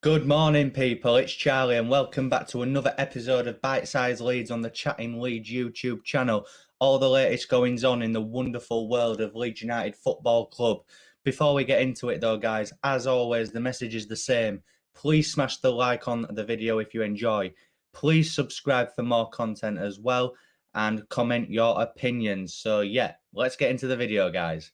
Good morning, people. It's Charlie, and welcome back to another episode of BITESIZE Leeds on the Chatting Leeds YouTube channel. All the latest goings on in the wonderful world of Leeds United Football Club. Before we get into it, though, guys, as always, the message is the same. Please smash the like on the video if you enjoy. Please subscribe for more content as well, and comment your opinions. So, yeah, let's get into the video, guys.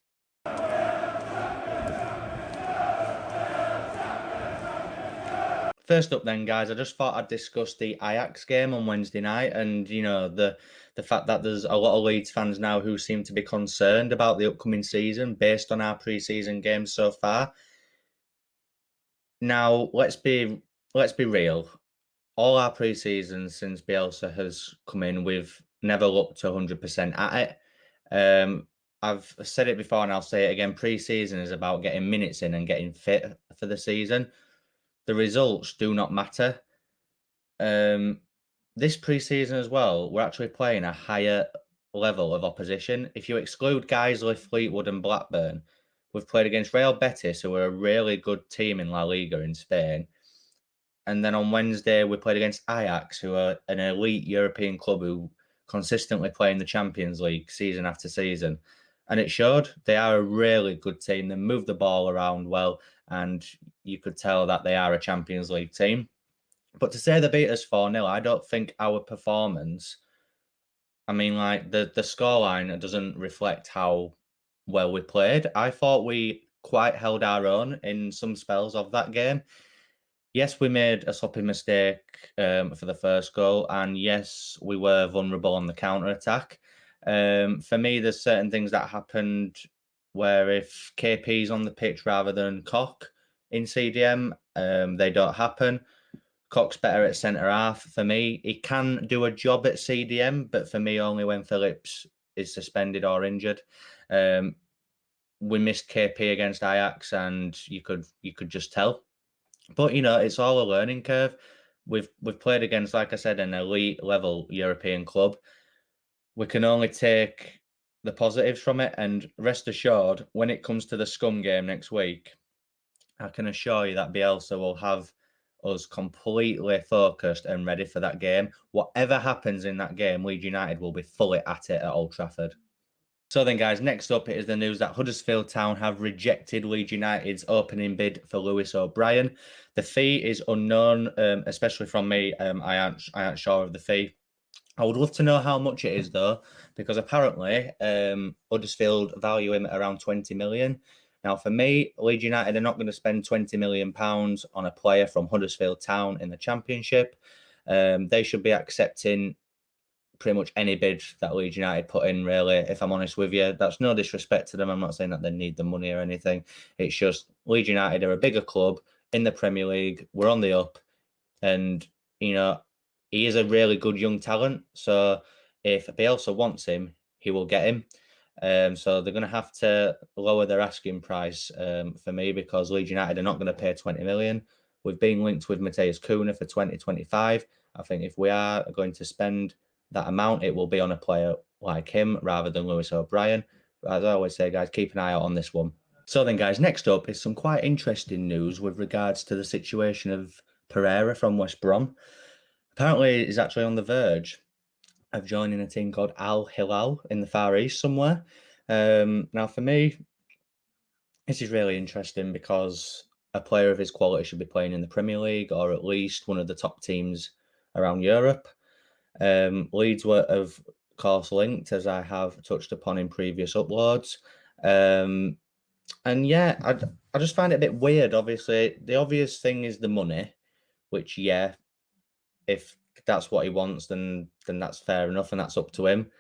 First up then, guys, I just thought I'd discuss the Ajax game on Wednesday night and, the fact that there's a lot of Leeds fans now who seem to be concerned about the upcoming season based on our pre-season games so far. Now, let's be real. All our pre-seasons since Bielsa has come in, we've never looked 100% at it. I've said it before and I'll say it again. Pre-season is about getting minutes in and getting fit for the season. The results do not matter. This pre-season as well, we're actually playing a higher level of opposition. If you exclude Guiseley, Fleetwood, and Blackburn, we've played against Real Betis, who are a really good team in La Liga in Spain. And then on Wednesday, we played against Ajax, who are an elite European club who consistently play in the Champions League season after season. And it showed. They are a really good team. They move the ball around well, and you could tell that they are a Champions League team. But to say they beat us 4-0, I don't think our performance, like the scoreline doesn't reflect how well we played. I thought we quite held our own in some spells of that game. Yes, we made a sloppy mistake for the first goal, and yes, we were vulnerable on the counter attack. For me, there's certain things that happened where if KP's on the pitch rather than Koch in CDM, they don't happen. Koch's better at centre half for me. He can do a job at CDM, but for me, only when Phillips is suspended or injured. We missed KP against Ajax, and you could just tell. But it's all a learning curve. We've played against, like I said, an elite level European club. We can only take the positives from it, and rest assured, when it comes to the scum game next week, I can assure you that Bielsa will have us completely focused and ready for that game. Whatever happens in that game, Leeds United will be fully at it at Old Trafford. So then, guys, next up it is the news that Huddersfield Town have rejected Leeds United's opening bid for Lewis-O'Brian. The fee is unknown, especially from me. I aren't sure of the fee. I would love to know how much it is, though, because apparently Huddersfield value him at around 20 million. Now, for me, Leeds United are not going to spend £20 million on a player from Huddersfield Town in the Championship. They should be accepting pretty much any bid that Leeds United put in, really, if I'm honest with you. That's no disrespect to them. I'm not saying that they need the money or anything. It's just Leeds United are a bigger club in the Premier League. We're on the up. And, he is a really good young talent. So if Bielsa wants him, he will get him. So they're going to have to lower their asking price for me, because Leeds United are not going to pay 20 million. We've been linked with Matheus Cunha for 2025. I think if we are going to spend that amount, it will be on a player like him rather than Lewis-O'Brian. As I always say, guys, keep an eye out on this one. So then, guys, next up is some quite interesting news with regards to the situation of Pereira from West Brom. Apparently, he's actually on the verge of joining a team called Al Hilal in the Far East somewhere. Now, for me, this is really interesting because a player of his quality should be playing in the Premier League or at least one of the top teams around Europe. Leeds were, of course, linked, as I have touched upon in previous uploads. And yeah, I just find it a bit weird. Obviously, the obvious thing is the money, which, yeah, if that's what he wants, then that's fair enough and that's up to him.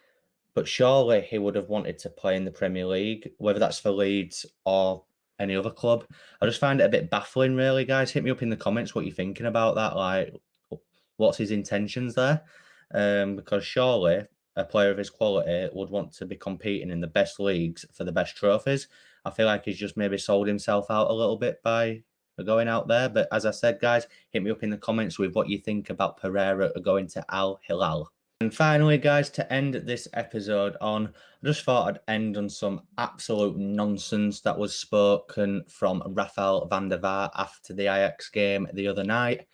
But surely he would have wanted to play in the Premier League, whether that's for Leeds or any other club. I just find it a bit baffling, really, guys. Hit me up in the comments what you're thinking about that. Like, what's his intentions there? Because surely a player of his quality would want to be competing in the best leagues for the best trophies. I feel like he's just maybe sold himself out a little bit by going out there. But as I said, guys, hit me up in the comments with what you think about Pereira going to Al Hilal. And finally, guys, to end this episode on, I just thought I'd end on some absolute nonsense that was spoken from Rafael van der Vaart after the Ajax game the other night.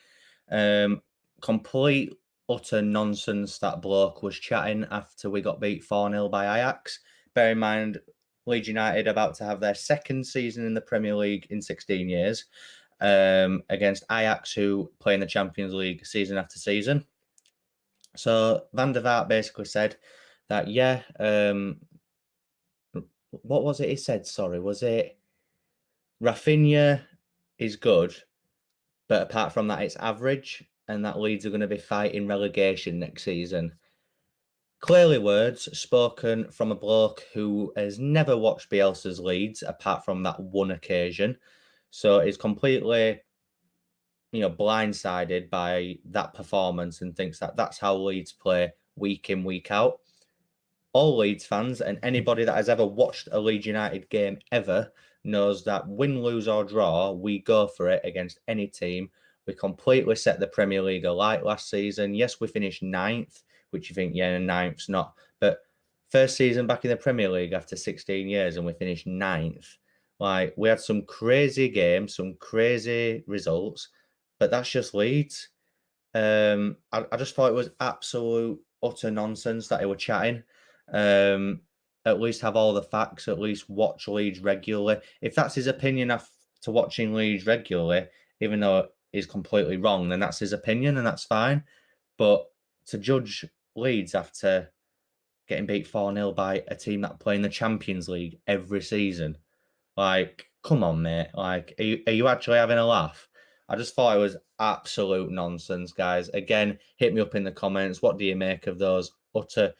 Complete, utter nonsense that bloke was chatting after we got beat 4-0 by Ajax. Bear in mind, Leeds United about to have their second season in the Premier League in 16 years against Ajax, who play in the Champions League season after season. So Van der Vaart basically said that, what was it he said? Sorry, was it Rafinha is good, but apart from that, it's average, and that Leeds are going to be fighting relegation next season. Clearly words spoken from a bloke who has never watched Bielsa's Leeds apart from that one occasion. So he's completely, blindsided by that performance and thinks that that's how Leeds play week in, week out. All Leeds fans and anybody that has ever watched a Leeds United game ever knows that win, lose or draw, we go for it against any team. We completely set the Premier League alight last season. Yes, we finished 9th, which you think, ninth's not. But first season back in the Premier League after 16 years and we finished 9th. Like, we had some crazy games, some crazy results, but that's just Leeds. I just thought it was absolute utter nonsense that they were chatting. At least have all the facts, at least watch Leeds regularly. If that's his opinion after watching Leeds regularly, even though he's completely wrong, then that's his opinion and that's fine. But to judge Leeds after getting beat 4-0 by a team that play in the Champions League every season, like, come on, mate. Like, are you actually having a laugh? I just thought it was absolute nonsense, guys. Again, hit me up in the comments. What do you make of those utter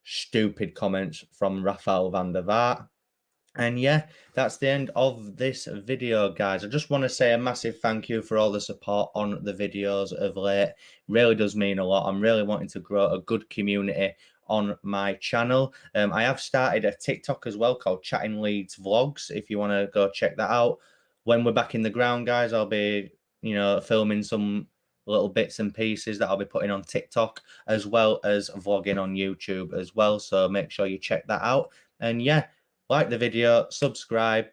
stupid comments from Rafael van der Vaart? And yeah, that's the end of this video, guys. I just want to say a massive thank you for all the support on the videos of late. It really does mean a lot. I'm really wanting to grow a good community on my channel. I have started a TikTok as well called Chatting Leeds Vlogs, if you want to go check that out. When we're back in the ground, guys, I'll be, filming some little bits and pieces that I'll be putting on TikTok as well as vlogging on YouTube as well. So make sure you check that out. And yeah, like the video, subscribe,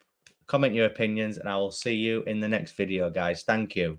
comment your opinions, and I will see you in the next video, guys. Thank you.